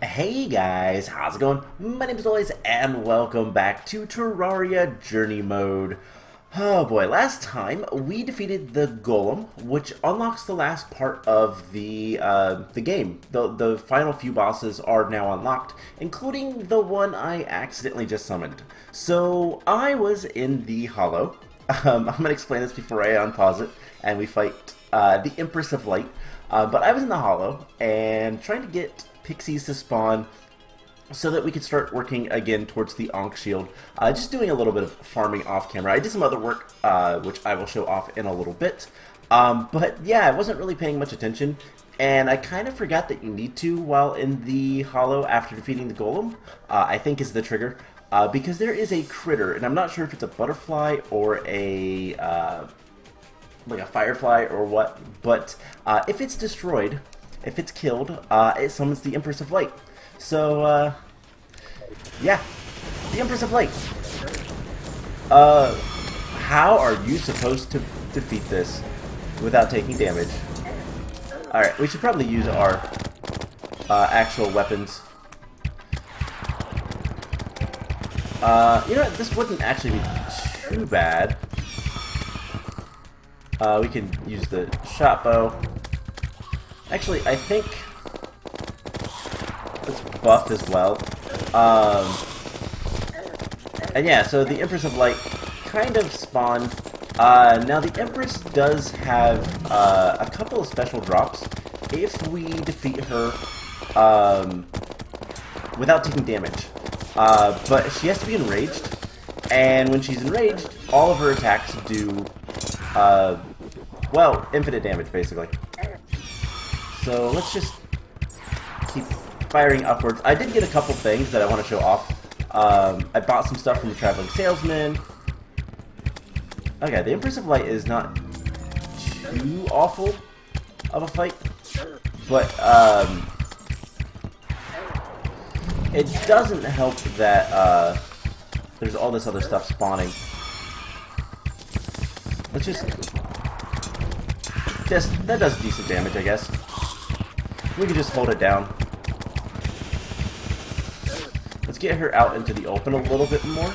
Hey guys, how's it going? My name is Lois, and welcome back to Terraria Journey Mode. Oh boy, last time we defeated the Golem, which unlocks the last part of the game. The final few bosses are now unlocked, including the one I accidentally just summoned. So I was in the Hollow. I'm going to explain this before I unpause it, and we fight the Empress of Light. But I was in the Hollow, and trying to get pixies to spawn so that we could start working again towards the Ankh Shield. Just doing a little bit of farming off camera. I did some other work, which I will show off in a little bit. But yeah, I wasn't really paying much attention, and I kind of forgot that you need to while in the Hollow after defeating the Golem, I think is the trigger. Because there is a critter, and I'm not sure if it's a butterfly or a like a firefly or what, but if it's destroyed, if it's killed, it summons the Empress of Light. So, yeah, the Empress of Light. How are you supposed to defeat this without taking damage? Alright, we should probably use our actual weapons. You know what, this wouldn't actually be too bad. We can use the shot bow. Actually, I think it's buffed as well. And yeah, so the Empress of Light kind of spawned. Now the Empress does have a couple of special drops if we defeat her without taking damage. But she has to be enraged, and when she's enraged, all of her attacks do, well, infinite damage, basically. So let's just keep firing upwards. I did get a couple things that I want to show off. I bought some stuff from the Traveling Salesman. Okay, the Empress of Light is not too awful of a fight, but it doesn't help that there's all this other stuff spawning. Let's just that does decent damage, I guess. We can just hold it down. Let's get her out into the open a little bit more.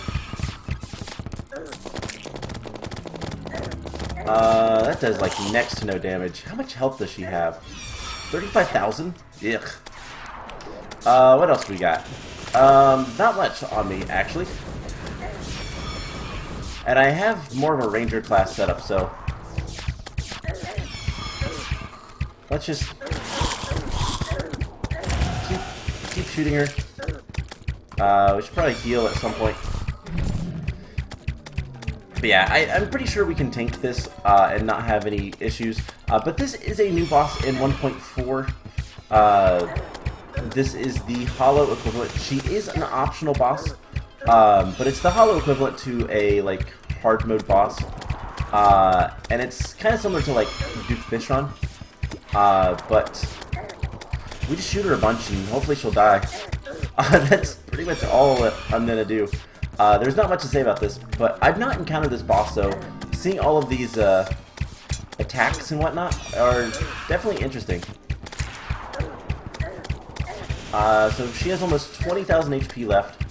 That does like next to no damage. How much health does she have? 35,000? Yuck. What else we got? Not much on me, actually. And I have more of a ranger class setup, so let's just keep shooting her. We should probably heal at some point. But yeah, I'm pretty sure we can tank this and not have any issues. But this is a new boss in 1.4. This is the Hollow equivalent. She is an optional boss, but it's the Hollow equivalent to a like hard mode boss. And it's kind of similar to like Duke Fishon. But we just shoot her a bunch and hopefully she'll die. That's pretty much all that I'm gonna do. There's not much to say about this, but I've not encountered this boss, so seeing all of these attacks and whatnot are definitely interesting. So she has almost 20,000 HP left.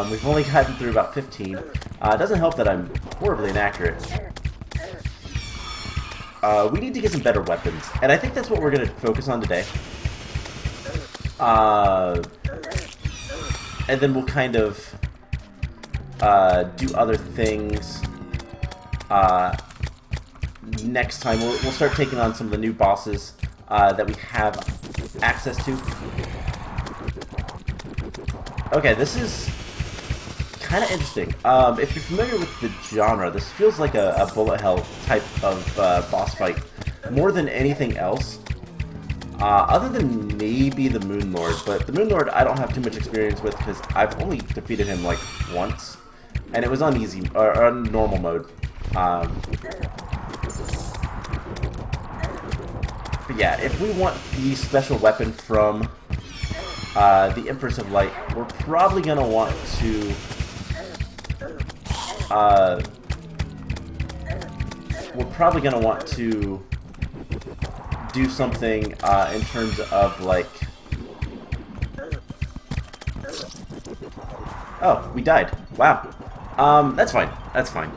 We've only gotten through about 15. It doesn't help that I'm horribly inaccurate. We need to get some better weapons, and I think that's what we're going to focus on today. And then we'll kind of do other things next time. We'll start taking on some of the new bosses that we have access to. Okay, this is kind of interesting. If you're familiar with the genre, this feels like a bullet hell type of boss fight more than anything else. Other than maybe the Moon Lord, but the Moon Lord I don't have too much experience with because I've only defeated him like once, and it was on easy or on normal mode. But yeah, if we want the special weapon from the Empress of Light, we're probably gonna want to do something in terms of like Oh, we died. Wow. That's fine. That's fine.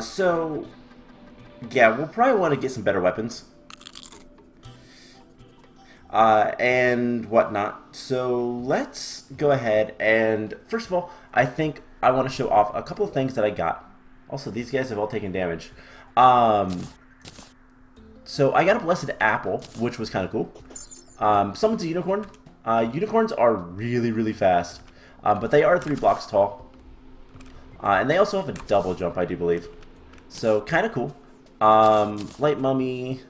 So... yeah, we'll probably want to get some better weapons. And whatnot. So let's go ahead and, first of all, I think I want to show off a couple of things that I got. Also, these guys have all taken damage. So I got a blessed apple, which was kind of cool. Someone's a unicorn. Unicorns are really, really fast, but they are 3 blocks tall. And they also have a double jump, I do believe. So kind of cool. Light mummy,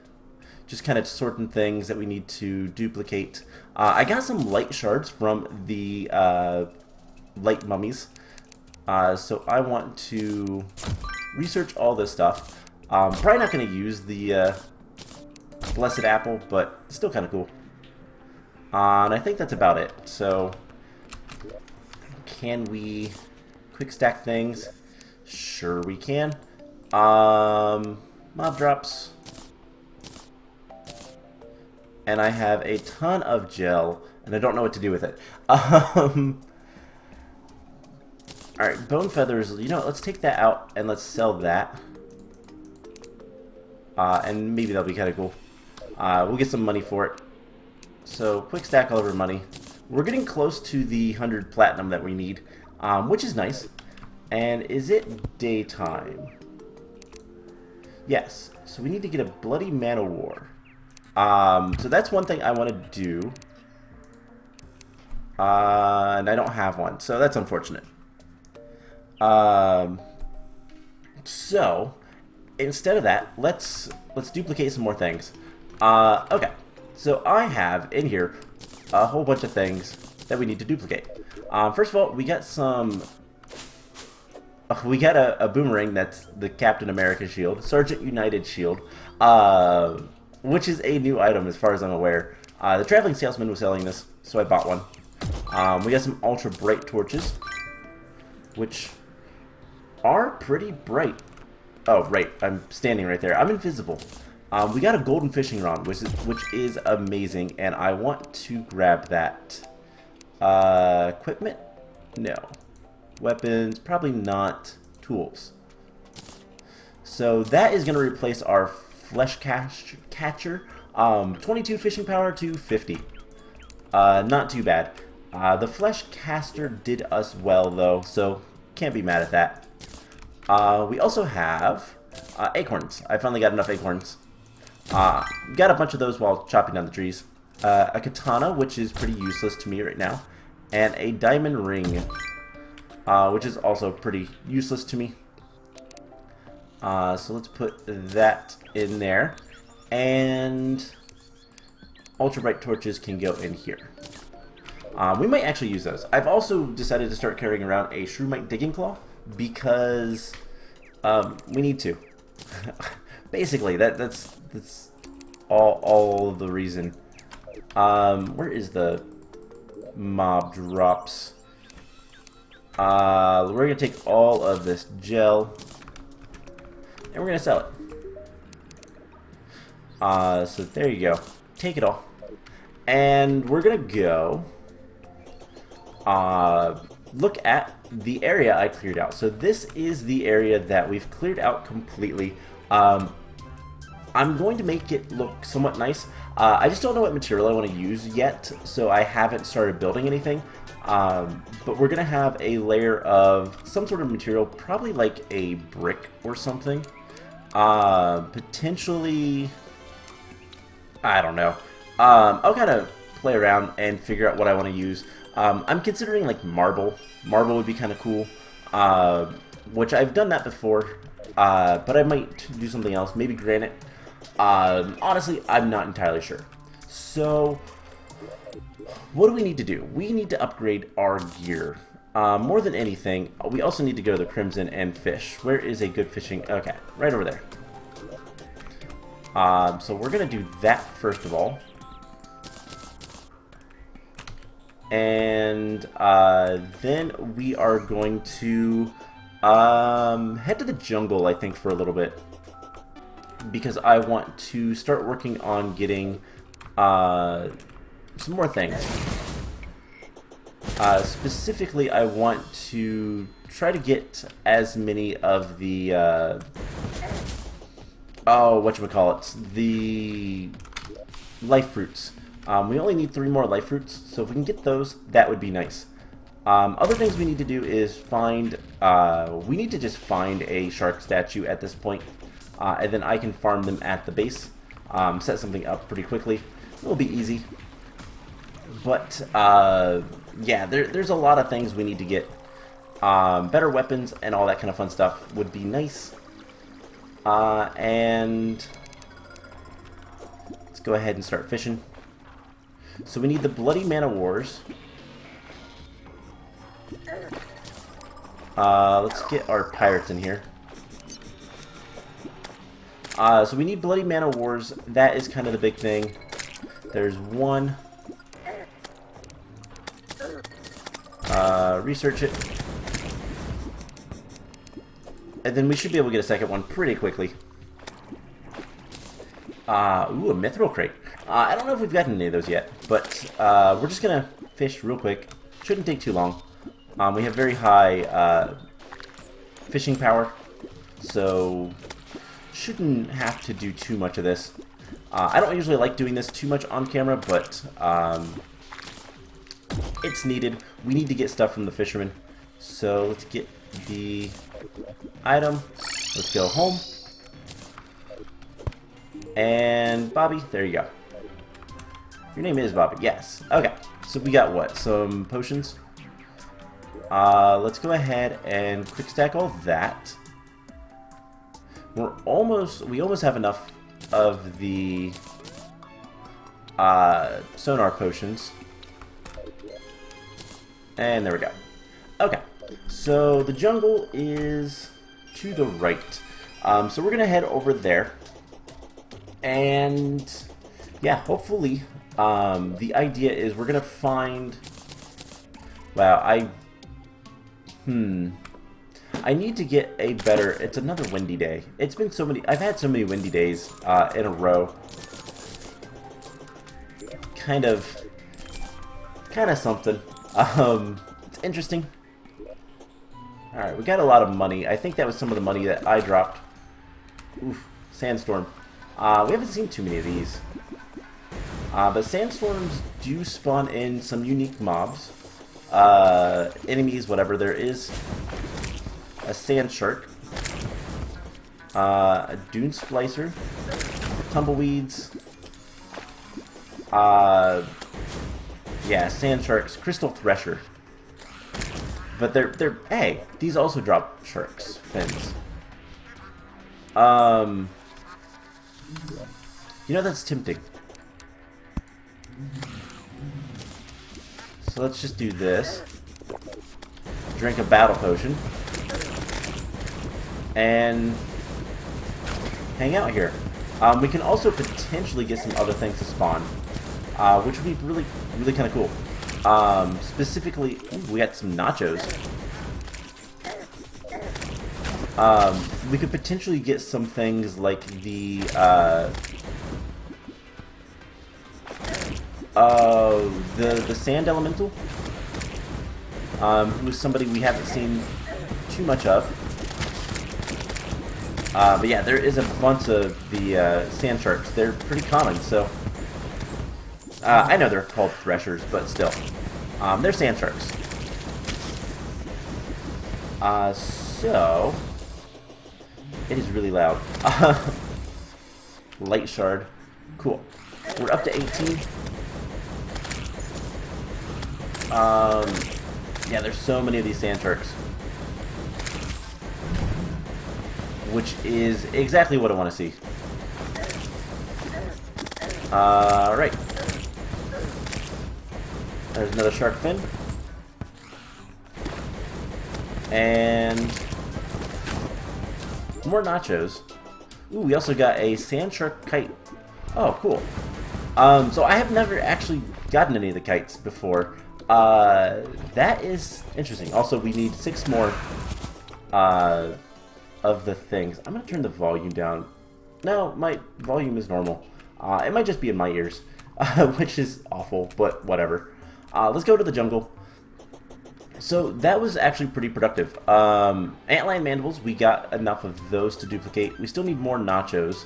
just kind of certain things that we need to duplicate. I got some light shards from the light mummies. So I want to research all this stuff. Probably not going to use the blessed apple, but still kind of cool. And I think that's about it. So can we quick stack things? Sure we can. Mob drops. And I have a ton of gel, and I don't know what to do with it. Alright, bone feathers, you know what, let's take that out and let's sell that. And maybe that'll be kind of cool. We'll get some money for it. So, quick stack all of our money. We're getting close to the 100 platinum that we need, which is nice. And is it daytime? Yes. So we need to get a bloody man of war. So that's one thing I want to do. And I don't have one, so that's unfortunate. So instead of that, let's duplicate some more things. Okay. So I have in here a whole bunch of things that we need to duplicate. First of all, we got some... we got a boomerang that's the Captain America shield, Sergeant United shield, which is a new item as far as I'm aware. The traveling salesman was selling this, so I bought one. We got some ultra bright torches, which are pretty bright. Oh, right, I'm standing right there. I'm invisible. We got a golden fishing rod, which is amazing, and I want to grab that. Equipment? No. Weapons, probably not. Tools. So that is going to replace our flesh catcher. 22 fishing power to 50. Not too bad. The flesh caster did us well though, so can't be mad at that. We also have acorns. I finally got enough acorns. Got a bunch of those while chopping down the trees. A katana, which is pretty useless to me right now, and a diamond ring. Which is also pretty useless to me. So let's put that in there. And ultra bright torches can go in here. We might actually use those. I've also decided to start carrying around a shroomite digging claw because we need to. Basically, that's all the reason. Where is the mob drops? We're going to take all of this gel and we're going to sell it. So there you go. Take it all. And we're going to go look at the area I cleared out. So this is the area that we've cleared out completely. I'm going to make it look somewhat nice. I just don't know what material I want to use yet, so I haven't started building anything. But we're going to have a layer of some sort of material, probably like a brick or something. Potentially, I don't know. I'll kind of play around and figure out what I want to use. I'm considering like marble. Marble would be kind of cool, which I've done that before, but I might do something else, maybe granite. Honestly, I'm not entirely sure. So what do we need to do? We need to upgrade our gear. More than anything, we also need to go to the Crimson and fish. Where is a good fishing? Okay, right over there. So we're going to do that first of all. And then we are going to head to the jungle, I think, for a little bit. Because I want to start working on getting some more things. Specifically, I want to try to get as many of the, oh, whatchamacallit, the life fruits. We only need 3 more life fruits, so if we can get those, that would be nice. Other things we need to do is find, we need to just find a shark statue at this point, and then I can farm them at the base, set something up pretty quickly. It will be easy. But, yeah, there's a lot of things we need to get. Better weapons and all that kind of fun stuff would be nice. And let's go ahead and start fishing. So we need the Bloody Man-O-Wars. Let's get our pirates in here. So we need Bloody Man-O-Wars. That is kind of the big thing. There's one. Research it. And then we should be able to get a second one pretty quickly. Ooh, a mithril crate. I don't know if we've gotten any of those yet, but we're just gonna fish real quick. Shouldn't take too long. We have very high fishing power, so shouldn't have to do too much of this. I don't usually like doing this too much on camera, but it's needed. We need to get stuff from the fishermen. So let's get the item. Let's go home. And Bobby, there you go. Your name is Bobby, yes. Okay, so we got what? Some potions. Let's go ahead and quick stack all that. We almost have enough of the sonar potions. And there we go. Okay, so the jungle is to the right. So we're gonna head over there. And yeah, hopefully, the idea is we're gonna find. Wow, I need to get a better. It's another windy day. It's been so many. I've had so many windy days in a row. Kind of something. It's interesting. All right, we got a lot of money. I think that was some of the money that I dropped. Oof, sandstorm. We haven't seen too many of these. But sandstorms do spawn in some unique mobs. Enemies, whatever. There is a sand shark. A dune splicer. Tumbleweeds. Yeah, sand sharks. Crystal thresher. But they're hey, these also drop sharks fins. You know, that's tempting. So let's just do this. Drink a battle potion. And hang out here. We can also potentially get some other things to spawn. Which would be really, really kind of cool. Specifically, ooh, we got some nachos. We could potentially get some things like the sand elemental, who's somebody we haven't seen too much of. But yeah, there is a bunch of the sand sharks. They're pretty common, so I know they're called threshers, but still, they're sand sharks. So it is really loud. Light shard, cool. We're up to 18. Yeah, there's so many of these sand sharks, which is exactly what I want to see. Right. There's another shark fin. And more nachos. Ooh, we also got a sand shark kite. Oh, cool. So I have never actually gotten any of the kites before. That is interesting. Also, we need 6 more of the things. I'm gonna turn the volume down. No, my volume is normal. It might just be in my ears, which is awful, but whatever. Let's go to the jungle. So that was actually pretty productive. Antlion mandibles, we got enough of those to duplicate. We still need more nachos.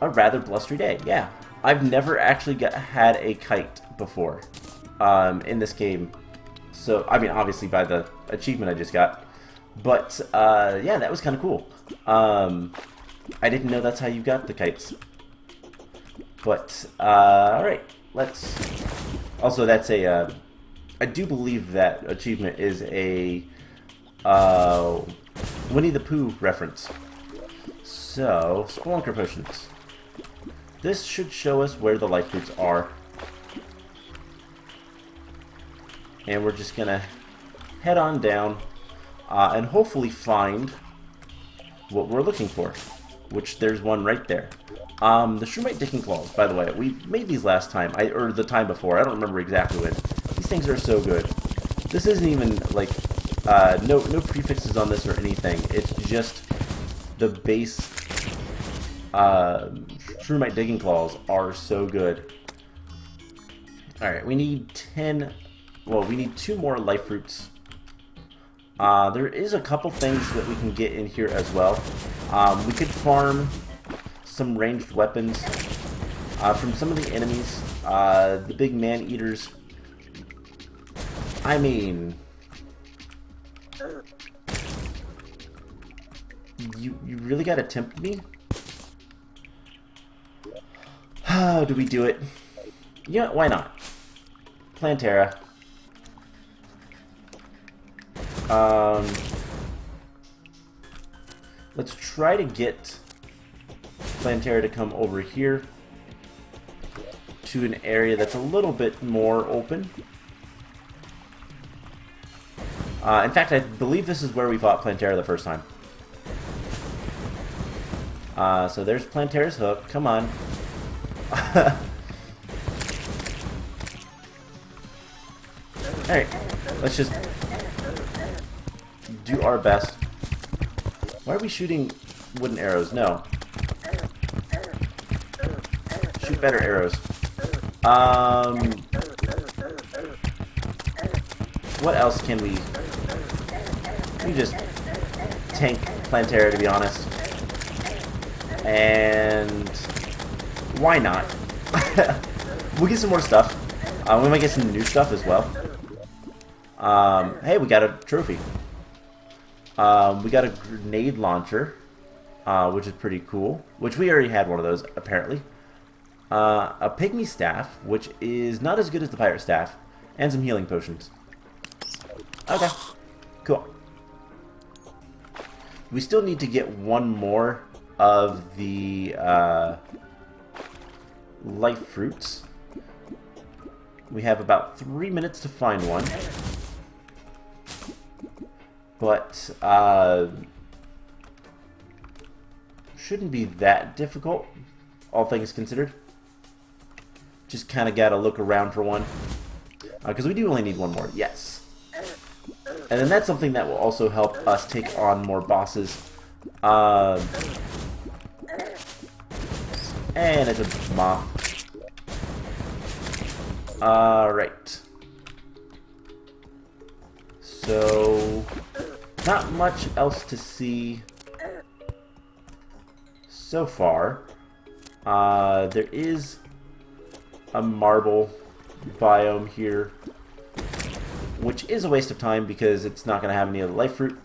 A rather blustery day, yeah. I've never actually had a kite before in this game. So, I mean, obviously by the achievement I just got. But, yeah, that was kind of cool. I didn't know that's how you got the kites. But, alright, let's... Also, that's a, I do believe that achievement is a, Winnie the Pooh reference. So, Spelunker Potions. This should show us where the life fruits are. And we're just gonna head on down, and hopefully find what we're looking for. Which, there's one right there. The Shroomite Digging Claws, by the way, we made these last time, or the time before, I don't remember exactly when. These things are so good. This isn't even, like, no prefixes on this or anything. It's just the base, Shroomite Digging Claws are so good. Alright, we need 10, well, we need 2 more life fruits. There is a couple things that we can get in here as well. We could farm some ranged weapons from some of the enemies, the big man-eaters. I mean, you really gotta tempt me? How do we do it? Yeah, why not? Plantera. Let's try to get Plantera to come over here to an area that's a little bit more open. In fact, I believe this is where we fought Plantera the first time. So there's Plantera's hook. Come on. Alright, let's just do our best. Why are we shooting wooden arrows? No. Shoot better arrows. What else can we... We just tank Plantera, to be honest. And... why not? We'll get some more stuff. We might get some new stuff as well. Hey, we got a trophy. We got a grenade launcher, which is pretty cool. Which we already had one of those, apparently. A pygmy staff, which is not as good as the pirate staff. And some healing potions. Okay, cool. We still need to get one more of the life fruits. We have about 3 minutes to find one. But, shouldn't be that difficult, all things considered. Just kind of gotta look around for one. Because we do only need one more, yes. And then that's something that will also help us take on more bosses. And it's a moth. Alright. So, not much else to see so far. There is a marble biome here, which is a waste of time because it's not going to have any of the life fruit.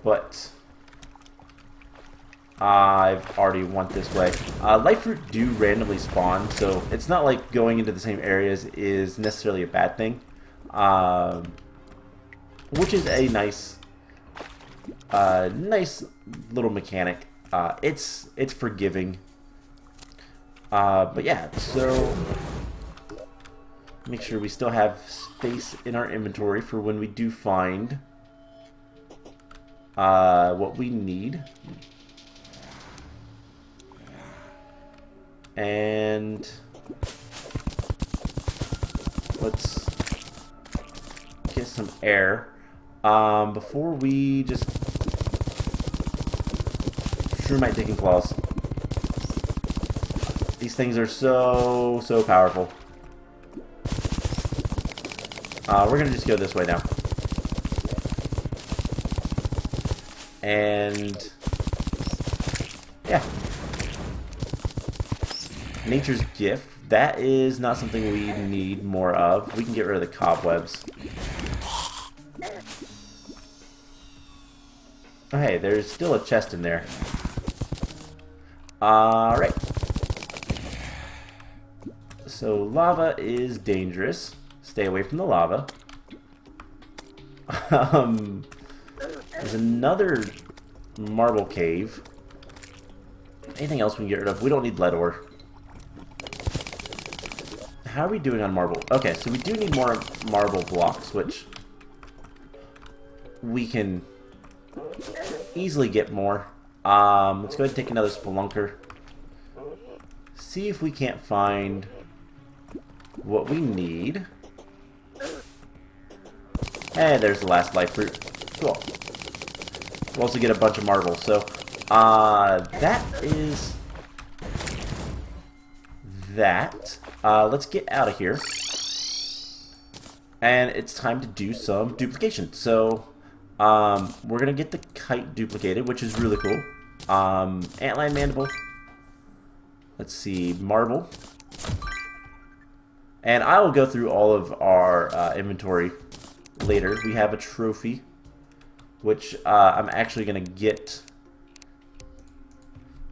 But I've already went this way. Life fruit do randomly spawn, so it's not like going into the same areas is necessarily a bad thing. Which is a nice little mechanic. It's forgiving. But yeah, so make sure we still have space in our inventory for when we do find what we need. And let's get some air before we just Shroomite Digging Claws. These things are so powerful. We're going to just go this way now. And yeah. Nature's Gift. That is not something we need more of. We can get rid of the cobwebs. Oh, hey, there's still a chest in there. Alright. So, lava is dangerous. Stay away from the lava. There's another marble cave. Anything else we can get rid of? We don't need lead ore. How are we doing on marble? Okay, so we do need more marble blocks, which we can easily get more. Let's go ahead and take another spelunker. See if we can't find what we need. Hey, there's the last life fruit. Cool. We'll also get a bunch of marble. So, that is that. Let's get out of here. And it's time to do some duplication. So, we're gonna get the kite duplicated, which is really cool. Antlion mandible. Let's see, marble. And I will go through all of our inventory later. We have a trophy, which I'm actually gonna get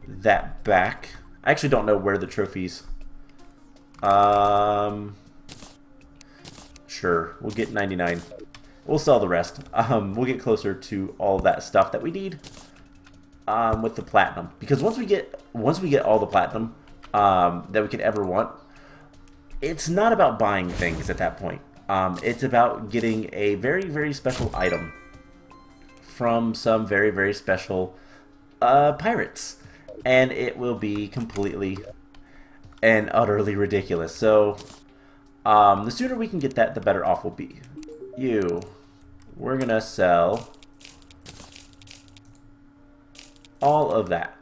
that back. I actually don't know where the trophies. Sure, we'll get 99. We'll sell the rest. We'll get closer to all that stuff that we need with the platinum. Because once we get all the platinum that we could ever want, it's not about buying things at that point. It's about getting a very, very special item from some very, very special pirates. And it will be completely and utterly ridiculous. So, the sooner we can get that, the better off we'll be. We're gonna sell all of that.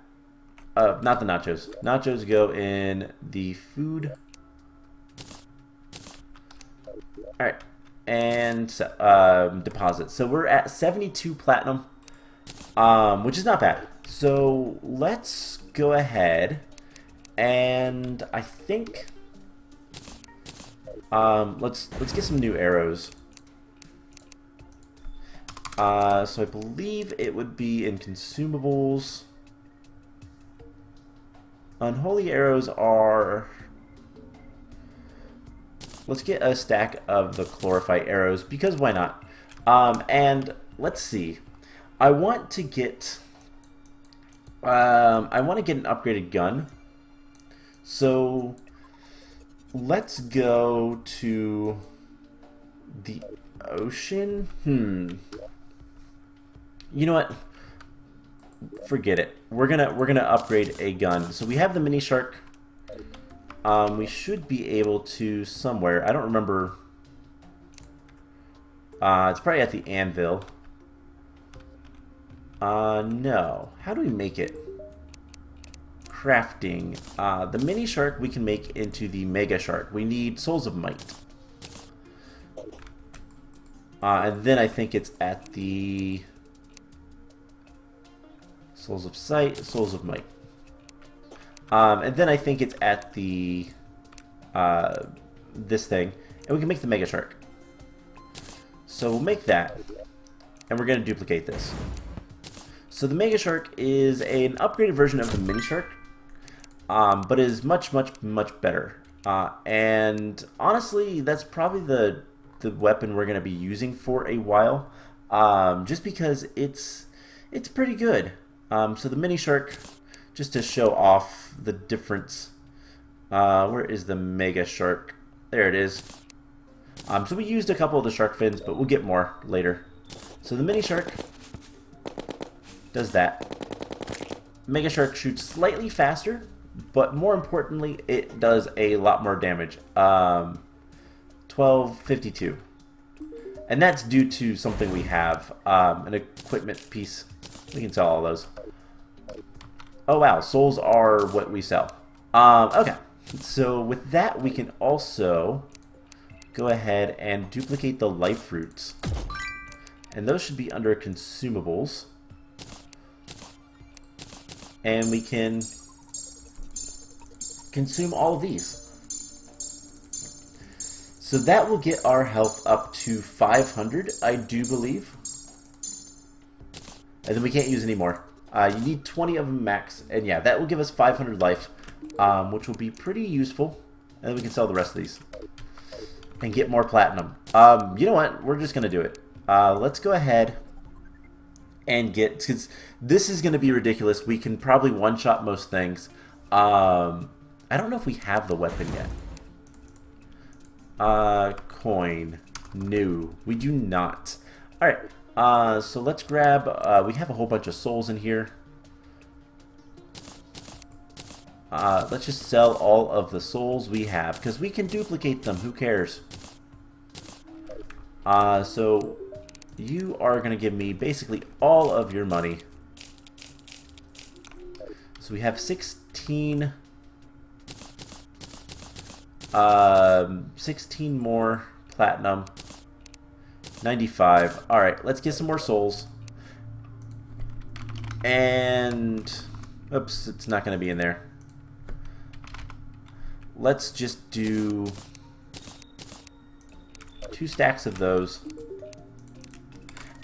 Not the nachos. Nachos go in the food. Alright. And deposit. So we're at 72 platinum, which is not bad. So let's go ahead and I think let's get some new arrows. So I believe it would be in consumables. Unholy arrows are... Let's get a stack of the chlorophyte arrows, because why not? And let's see. I want to get an upgraded gun. So let's go to the ocean. You know what? Forget it. We're gonna upgrade a gun. So we have the mini shark. We should be able to somewhere. I don't remember. It's probably at the anvil. No. How do we make it? Crafting. The mini shark we can make into the mega shark. We need souls of might. And then I think it's at the souls of sight, souls of might. And then I think it's at the this thing, and we can make the mega shark. So we'll make that, and we're going to duplicate this. So the mega shark is an upgraded version of the mini shark, but is much better. And honestly, that's probably the weapon we're going to be using for a while, just because it's pretty good. So the mini shark, just to show off the difference. Where is the mega shark? There it is. So we used a couple of the shark fins, but we'll get more later. So the mini shark does that. Mega shark shoots slightly faster, but more importantly, it does a lot more damage. 1252. And that's due to something we have, an equipment piece. We can sell all those. Oh wow, souls are what we sell. Okay, so with that we can also go ahead and duplicate the life fruits. And those should be under consumables. And we can consume all of these. So that will get our health up to 500, I do believe. And then we can't use any more. You need 20 of them max. And yeah, that will give us 500 life, which will be pretty useful. And then we can sell the rest of these. And get more platinum. You know what? We're just going to do it. Let's go ahead and get... Because this is going to be ridiculous. We can probably one-shot most things. I don't know if we have the weapon yet. Coin. No. We do not. Alright. So let's grab... we have a whole bunch of souls in here. Let's just sell all of the souls we have, because we can duplicate them. Who cares? So you are going to give me basically all of your money. So we have 16 more platinum. 95. Alright, let's get some more souls. And... oops, it's not going to be in there. Let's just do 2 stacks of those.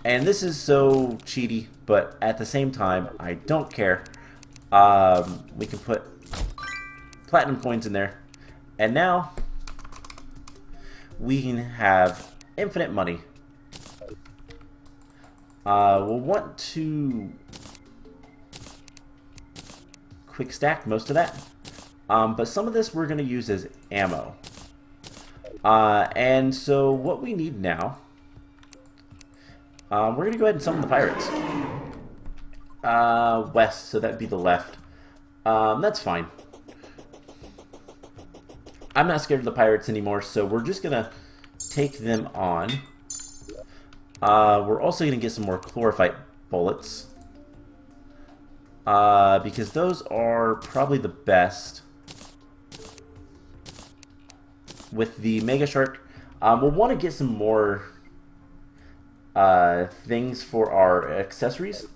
And this is so cheaty, but at the same time, I don't care. We can put platinum coins in there. And now, we can have infinite money. We'll want to quick stack most of that. But some of this we're going to use as ammo. And so what we need now, we're going to go ahead and summon the pirates. West, so that'd be the left. That's fine. I'm not scared of the pirates anymore, so we're just going to take them on. We're also going to get some more chlorophyte bullets. Because those are probably the best. With the Mega Shark, we'll want to get some more things for our accessories.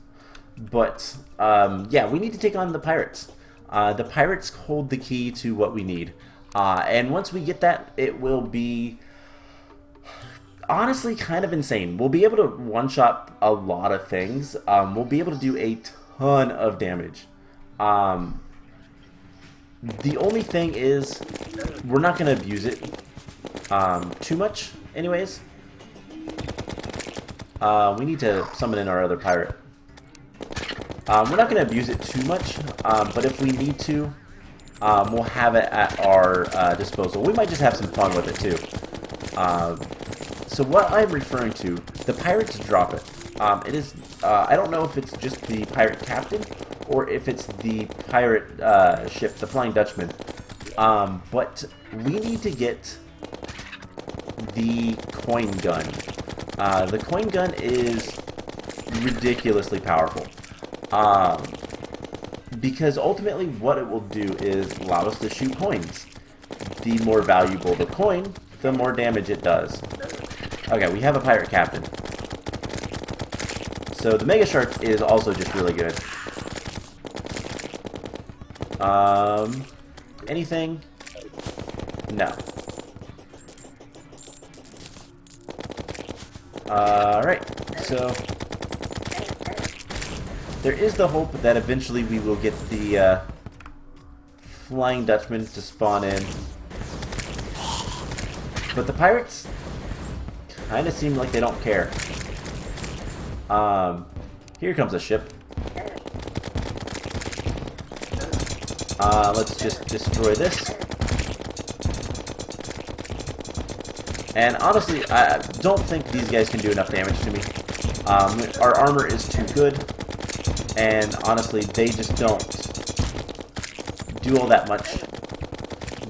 But, yeah, we need to take on the pirates. The pirates hold the key to what we need. And once we get that, it will be honestly kind of insane. We'll be able to one-shot a lot of things. We'll be able to do a ton of damage. The only thing is, we're not going to abuse it too much anyways. We need to summon in our other pirate. We're not going to abuse it too much, but if we need to, we'll have it at our disposal. We might just have some fun with it too. So what I'm referring to, the pirates drop it. It is, I don't know if it's just the pirate captain, or if it's the pirate ship, the Flying Dutchman. But we need to get the coin gun. The coin gun is ridiculously powerful. Because ultimately what it will do is allow us to shoot coins. The more valuable the coin, the more damage it does. Okay, we have a pirate captain. So the Mega Shark is also just really good. Anything? No. Alright, so there is the hope that eventually we will get the Flying Dutchman to spawn in. But the pirates kind of seem like they don't care. Here comes a ship. Let's just destroy this. And honestly, I don't think these guys can do enough damage to me. Our armor is too good. And honestly, they just don't do all that much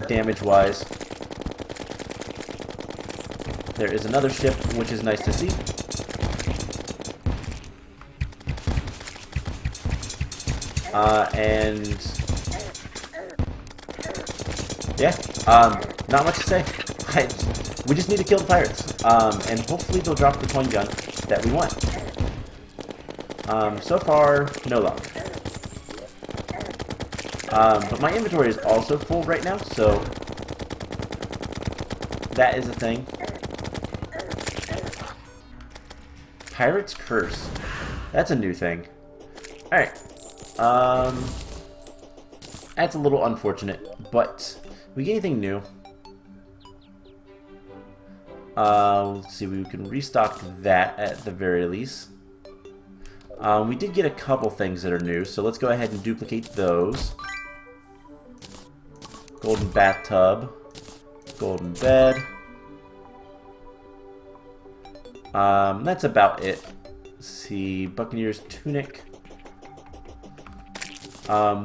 damage-wise. There is another ship, which is nice to see. And yeah, not much to say. we just need to kill the pirates. And hopefully they'll drop the coin gun that we want. So far, no luck. But my inventory is also full right now, so that is a thing. Pirate's Curse. That's a new thing. Alright. That's a little unfortunate, but we get anything new? Let's see, we can restock that at the very least. We did get a couple things that are new, so let's go ahead and duplicate those. Golden bathtub, golden bed. That's about it. Let's see, Buccaneer's tunic.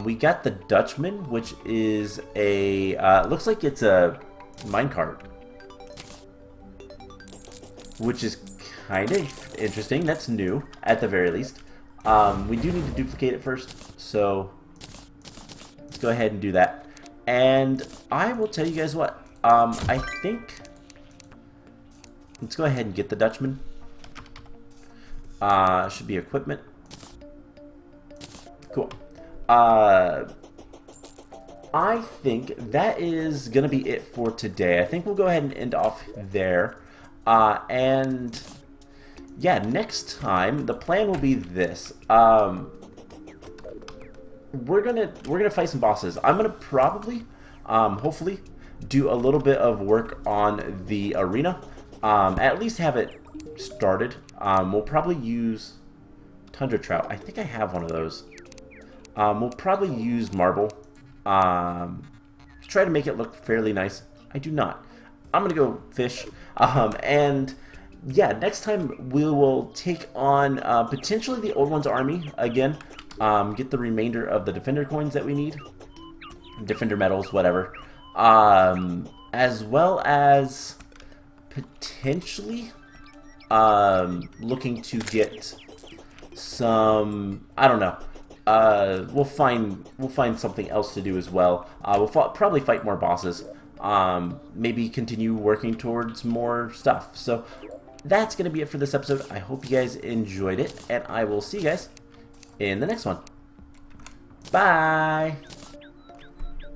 We got the Dutchman, which is a looks like it's a minecart, which is kind of interesting. That's new at the very least. We do need to duplicate it first, so let's go ahead and do that. And I will tell you guys what. I think let's go ahead and get the Dutchman. Should be equipment. Cool. I think that is going to be it for today. I think we'll go ahead and end off there. And yeah, next time the plan will be this. We're gonna fight some bosses. I'm gonna probably, hopefully, do a little bit of work on the arena. At least have it started. We'll probably use Tundra Trout. I think I have one of those. We'll probably use marble. Try to make it look fairly nice. I do not. I'm gonna go fish. And yeah, next time we will take on potentially the Old One's army again. Get the remainder of the Defender coins that we need. Defender medals, whatever. As well as potentially looking to get some, I don't know. We'll find something else to do as well. We'll probably fight more bosses. Maybe continue working towards more stuff. So that's going to be it for this episode. I hope you guys enjoyed it, and I will see you guys in the next one. Bye!